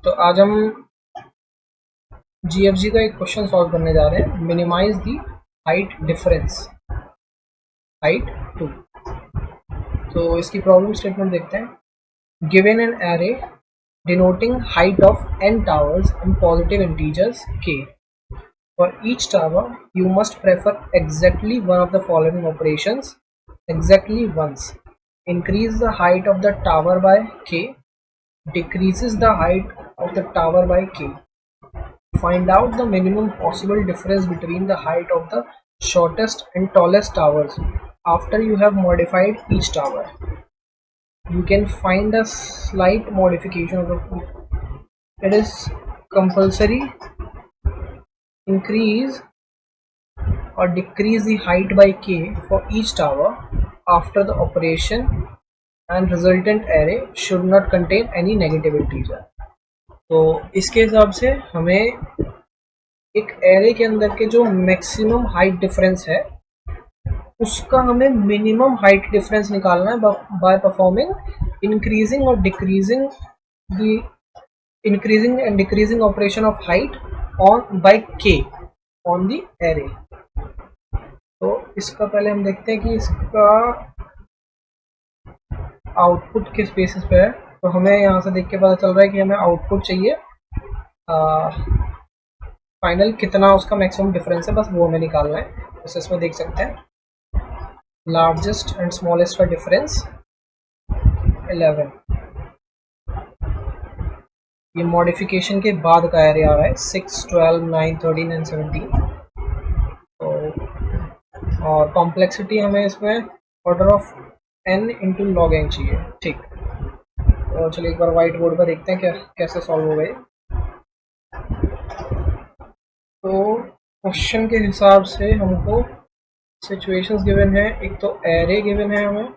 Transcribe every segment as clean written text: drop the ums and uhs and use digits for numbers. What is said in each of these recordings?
तो आज हम जीएफजी का एक क्वेश्चन सॉल्व करने जा रहे हैं। Minimize the height difference, height 2। तो इसकी प्रॉब्लम स्टेटमेंट देखते हैं। Given an array denoting height of n towers and positive integers k. For each tower, you must perform exactly one of the following operations exactly once. Increase the height of the tower by k, decreases the height of the tower by k. Find out the minimum possible difference between the height of the shortest and tallest towers after you have modified each tower. You can find a slight modification of the. It is compulsory increase or decrease the height by k for each tower after the operation, and resultant array should not contain any negative integer. तो इसके हिसाब से हमें एक array के अंदर के जो मैक्सिमम हाइट डिफरेंस है उसका हमें मिनिमम हाइट डिफरेंस निकालना है बाय परफॉर्मिंग इंक्रीजिंग और decreasing the increasing and decreasing operation of height on by K on the array. तो इसका पहले हम देखते हैं कि इसका आउटपुट किस बेसिस पे है। तो हमें यहाँ से देख के पता चल रहा है कि हमें आउटपुट चाहिए फाइनल कितना उसका मैक्सिमम डिफरेंस है, बस वो हमें निकालना है। तो इसमें देख सकते हैं लार्जेस्ट एंड स्मॉलेस्ट का डिफरेंस 11। ये मॉडिफिकेशन के बाद का एरे आ रहा है 6, 12, 9, 13 एंड 17। तो और कॉम्प्लेक्सिटी हमें इसमें order of n into log n चाहिए। ठीक, तो चलिए एक बार व्हाइट बोर्ड पर देखते हैं क्या कैसे सॉल्व हो गए। तो क्वेश्चन के हिसाब से हमको सिचुएशंस गिवन है, एक तो एरे गिवन है हमें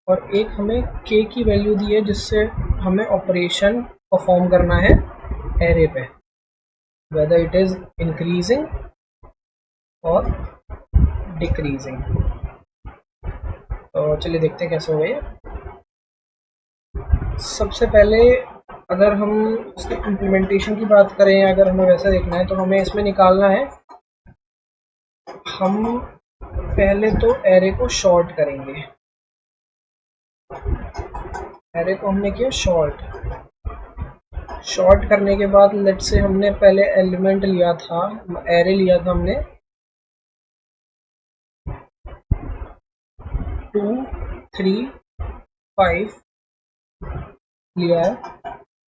और एक हमें k की वैल्यू दी है जिससे हमें ऑपरेशन परफॉर्म करना है एरे पे, वेदर इट इज इंक्रीजिंग और डिक्रीजिंग। तो चलिए देखते हैं कैसे हो गए। सबसे पहले अगर हम इसके इम्प्लीमेंटेशन की बात करें, अगर हमें वैसा देखना है तो हमें इसमें निकालना है, हम पहले तो एरे को शॉर्ट करेंगे। एरे को हमने किया शॉर्ट करने के बाद लेट से हमने पहले एलिमेंट लिया था, एरे लिया था हमने 2, 3, 5 लिया है।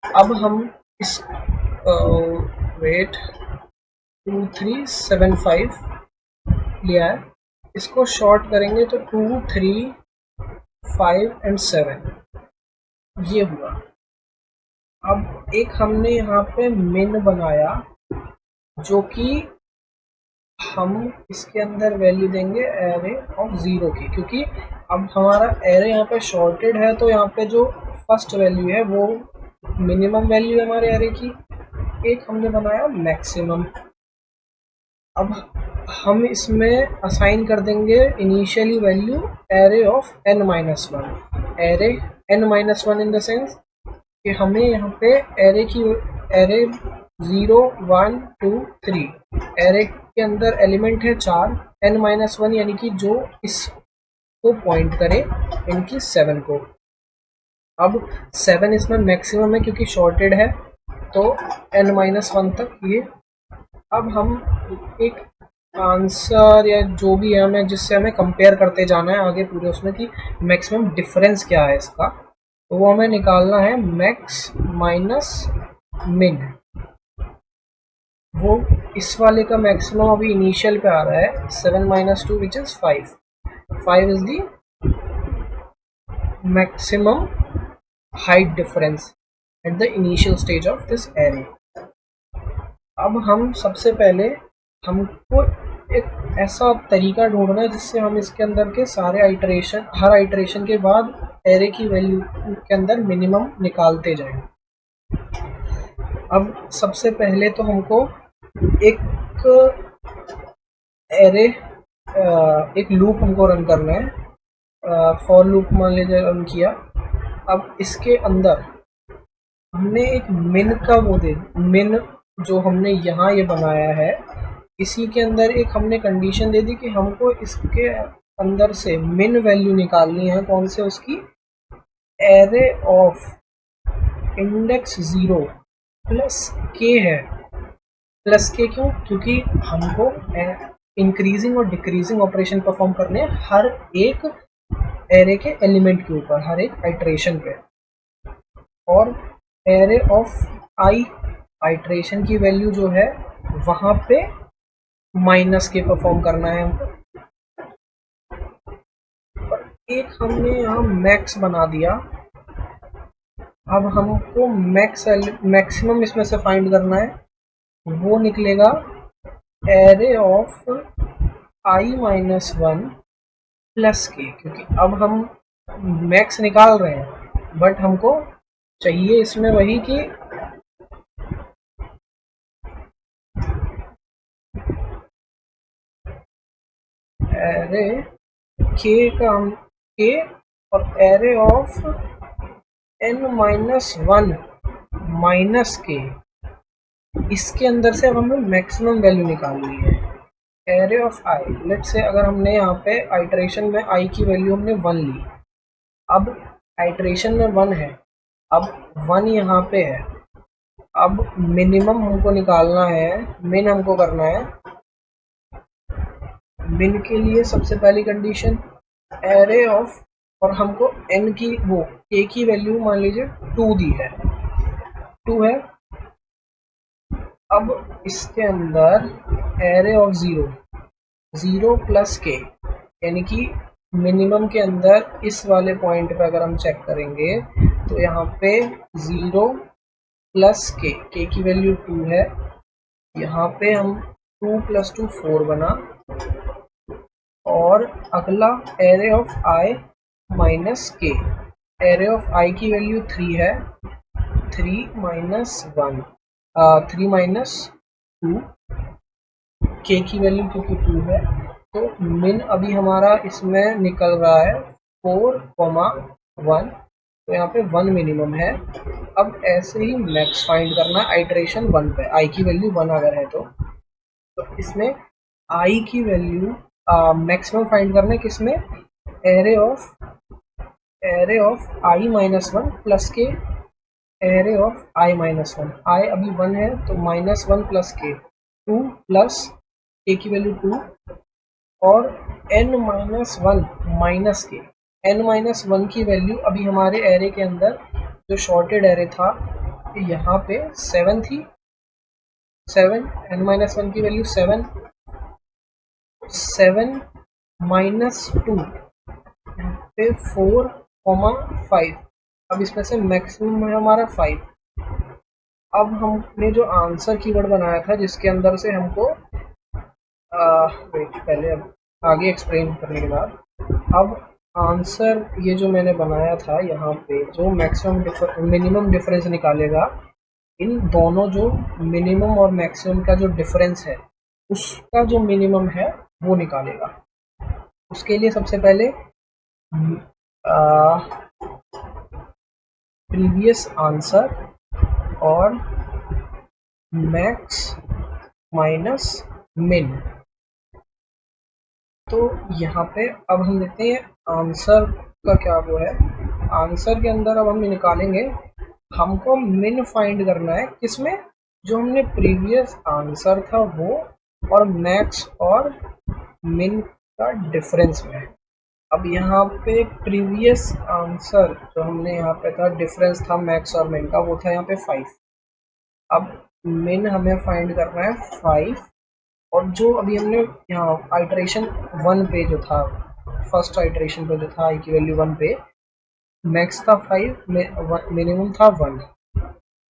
अब हम इस वेट 2, 3, 7, 5 लिया है, इसको शॉर्ट करेंगे तो 2, 3, 5 एंड 7 ये हुआ। अब एक हमने यहाँ पे मिन बनाया जो कि हम इसके अंदर वैल्यू देंगे एरे ऑफ 0 की, क्योंकि अब हमारा एरे यहाँ पे शॉर्टेड है तो यहाँ पे जो फर्स्ट वैल्यू है वो मिनिमम वैल्यू है हमारे एरे की। एक हमने बनाया मैक्सिमम। अब हम इसमें असाइन कर देंगे initially value array of n-1, array n-1 in the sense कि हमें यहाँ पे एरे 0, 1, 2, 3 एरे के अंदर एलिमेंट है 4, n-1 यानी कि जो इसको पॉइंट करे इनकी 7 को। अब 7 इसमें मैक्सिमम है क्योंकि शॉर्टेड है तो n-1 तक ये। अब हम एक आंसर या जो भी है हमें जिससे हमें कंपेयर करते जाना है आगे पूरे उसमें कि मैक्सिमम डिफरेंस क्या है इसका, तो वो हमें निकालना है मैक्स माइनस मिन। वो इस वाले का मैक्सिमम अभी इनिशियल पे आ रहा है 7 - 2 which is 5 is the maximum height difference at the initial stage of this array. अब हम सबसे पहले हमको एक ऐसा तरीका ढूंढना है जिससे हम इसके अंदर के सारे हर आइटरेशन के बाद एरे की वैल्यू के अंदर मिनिमम निकालते जाएं। अब सबसे पहले तो हमको एक एरे एक लूप हमको रन करना है। फॉर लूप मान लीजिए रन किया। अब इसके अंदर हमने एक मिन का वो दे मिन जो हमने यहाँ ये बनाया है, इसी के अंदर एक हमने कंडीशन दे दी कि हमको इसके अंदर से मिन वैल्यू निकालनी है। कौन से? उसकी एरे ऑफ इंडेक्स 0 प्लस के है। प्लस के क्यों? क्योंकि हमको इंक्रीजिंग और डिक्रीजिंग ऑपरेशन परफॉर्म करने हैं हर एक एरे के एलिमेंट के ऊपर, हर एक आइट्रेशन पे। और एरे ऑफ आई, आइट्रेशन की वैल्यू जो है वहां पे माइनस के परफॉर्म करना है हमको। और एक हमने यहाँ मैक्स बना दिया। अब हमको मैक्सिमम इसमें से फाइंड करना है, वो निकलेगा array of I minus 1 plus के। क्योंकि अब हम मैक्स निकाल रहे हैं बट हमको चाहिए इसमें वही कि एरे के का के और array of n minus 1 minus के, इसके अंदर से अब हमें मैक्सिमम वैल्यू निकालनी है। एरे ऑफ आई, लेट से अगर हमने यहाँ पे आइट्रेशन में आई की वैल्यू हमने 1 ली, अब आइट्रेशन में 1 है, अब 1 यहाँ पे है। अब मिनिमम हमको निकालना है, मिन हमको करना है। मिन के लिए सबसे पहली कंडीशन एरे ऑफ, और हमको n की वो k की वैल्यू मान लीजिए 2 दी है, 2 है। अब इसके अंदर एरे ऑफ 0 प्लस के, यानी कि मिनिमम के अंदर इस वाले पॉइंट पे अगर हम चेक करेंगे तो यहाँ पे 0 प्लस के की वैल्यू 2 है। यहाँ पे हम 2 प्लस 2 4 बना। और अगला एरे ऑफ आई माइनस के, एरे ऑफ आई की वैल्यू 3 है, 3 माइनस 1 3 माइनस 2, के की वैल्यू क्योंकि 2 है, तो मिन अभी हमारा इसमें निकल रहा है 4,1, तो यहाँ पे 1 मिनिमम है। अब ऐसे ही मैक्स फाइंड करना है आइट्रेशन 1 पे, आई की वैल्यू 1 अगर है तो इसमें आई की वैल्यू मैक्सिमम फाइंड करना है किसमें? Array of I minus 1 plus के एरे ऑफ आई माइनस 1। आई अभी 1 है तो माइनस 1 प्लस के 2 प्लस के की वैल्यू 2 और n माइनस 1 माइनस के, n माइनस 1 की वैल्यू अभी हमारे एरे के अंदर जो शॉर्टेड एरे था यहाँ पे 7 थी, 7 n माइनस 1 की वैल्यू 7 माइनस 2 पे 4,5। अब इसमें से मैक्सिमम है हमारा 5। अब हमने जो आंसर कीवर्ड बनाया था जिसके अंदर से हमको वेट पहले अब आगे एक्सप्लेन करने के बाद, अब आंसर ये जो मैंने बनाया था यहाँ पे जो मैक्सिमम मिनिमम डिफरेंस निकालेगा, इन दोनों जो मिनिमम और मैक्सिमम का जो डिफरेंस है उसका जो मिनिमम है वो निकालेगा। उसके लिए सबसे पहले प्रीवियस आंसर और मैक्स माइनस मिन, तो यहाँ पे अब हम देखते हैं आंसर का क्या वो है। आंसर के अंदर अब हम निकालेंगे, हमको मिन फाइंड करना है किसमें? जो हमने प्रीवियस आंसर था वो, और मैक्स और मिन का डिफरेंस में। अब यहाँ पे प्रीवियस आंसर जो हमने यहाँ पे था, डिफरेंस था मैक्स और मिन का, वो था यहाँ पे 5। अब मिन हमें फाइंड करना है 5, और जो अभी हमने यहाँ आइट्रेशन 1 पे जो था, फर्स्ट आइट्रेशन पे जो था आई की वैल्यू 1 पे, मैक्स था 5, मिनिमम था 1,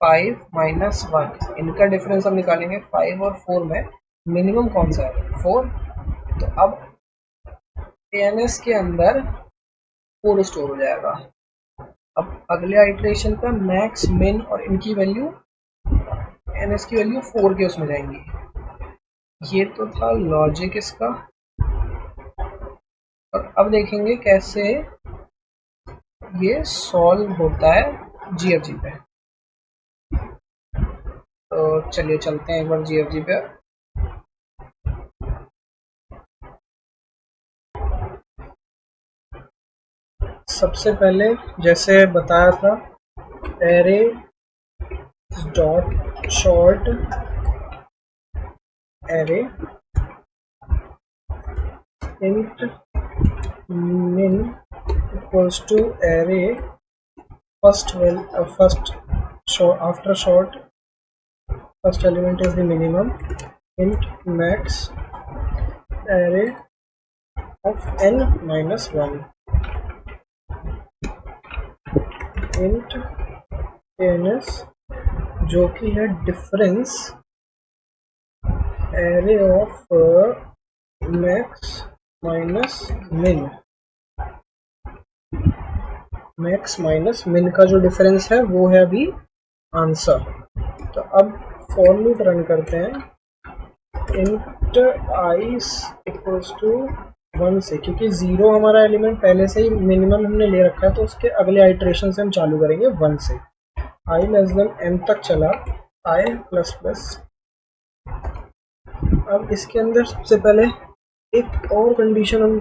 5 माइनस 1, इनका डिफरेंस हम निकालेंगे 5 और 4 में मिनिमम कौन सा है? 4। तो अब एएनएस के अंदर 4 स्टोर हो जाएगा। अब अगले आइट्रेशन का मैक्स मिन और इनकी वैल्यू, एएनएस की वैल्यू 4 के उसमें जाएंगी। ये तो था लॉजिक इसका, और अब देखेंगे कैसे ये सॉल्व होता है जीएफजी पे। तो चलिए चलते हैं एक बार GFG पे। सबसे पहले जैसे बताया था, array dot short array int min equals to array first short after short first element is the minimum, int max array of n minus 1, int ans जो कि है difference array of max minus मिन। Max minus मिन का जो difference है वो है अभी आंसर। तो अब फॉर लूप रन करते हैं, int i इक्वल्स टू 1 से, क्योंकि 0 हमारा एलिमेंट पहले से ही मिनिमम हमने ले रखा है, तो उसके अगले आइट्रेशन से हम चालू करेंगे 1 से। i लेस देन m तक चला, i प्लस प्लस। अब इसके अंदर सबसे पहले एक और कंडीशन हम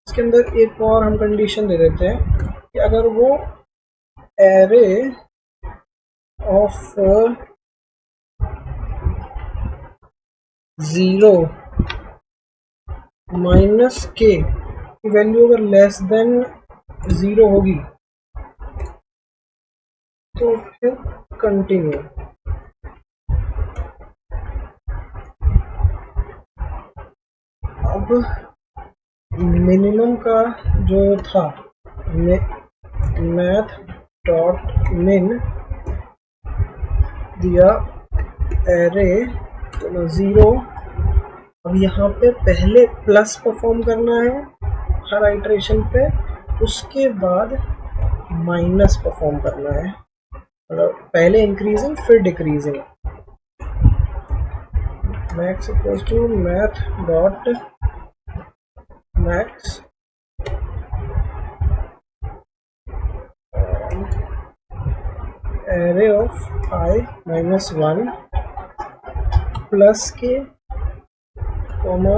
इसके अंदर एक और हम कंडीशन दे देते हैं कि अगर वो एरे ऑफ 0 माइनस के की वैल्यू अगर लेस देन 0 होगी तो फिर कंटिन्यू। अब मिनिमम का जो था मैथ डॉट मिन दिया एरे 0। अब यहाँ पे पहले प्लस परफॉर्म करना है हर आइट्रेशन पे, उसके बाद माइनस परफॉर्म करना है, मतलब पहले इंक्रीजिंग फिर decreasing. Max equals to math dot max array of i minus 1 plus K comma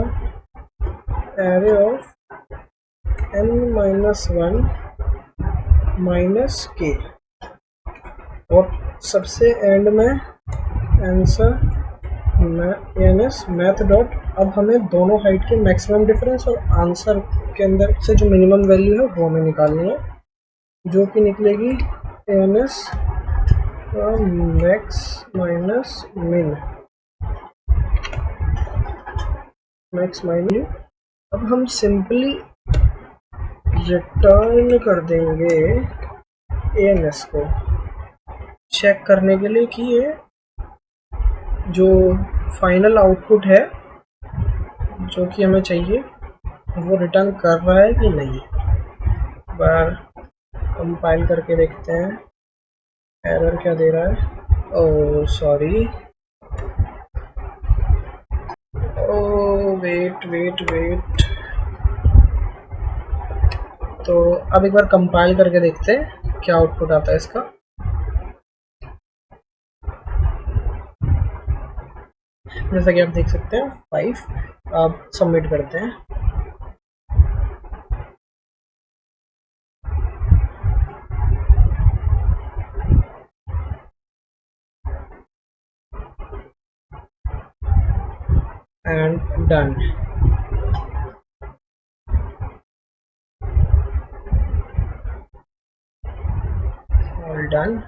array of n minus 1 minus K, और सबसे एंड में आंसर एनएस मैथ डॉट। अब हमें दोनों हाइट के मैक्सिमम डिफरेंस और आंसर के अंदर से जो मिनिमम वैल्यू है वो हमें निकालनी है, जो कि निकलेगी एनएस मैक्स माइनस मिन, मैक्स माइनस। अब हम सिंपली रिटर्न कर देंगे एनएस को चेक करने के लिए कि ये जो फाइनल आउटपुट है जो कि हमें चाहिए वो रिटर्न कर रहा है कि नहीं। बार कंपाइल करके देखते हैं एरर क्या दे रहा है। Oh sorry, oh wait wait wait. तो अब एक बार कंपाइल करके देखते हैं क्या आउटपुट आता है इसका। जैसा कि आप देख सकते हैं 5। अब सबमिट करते हैं। And done. All done.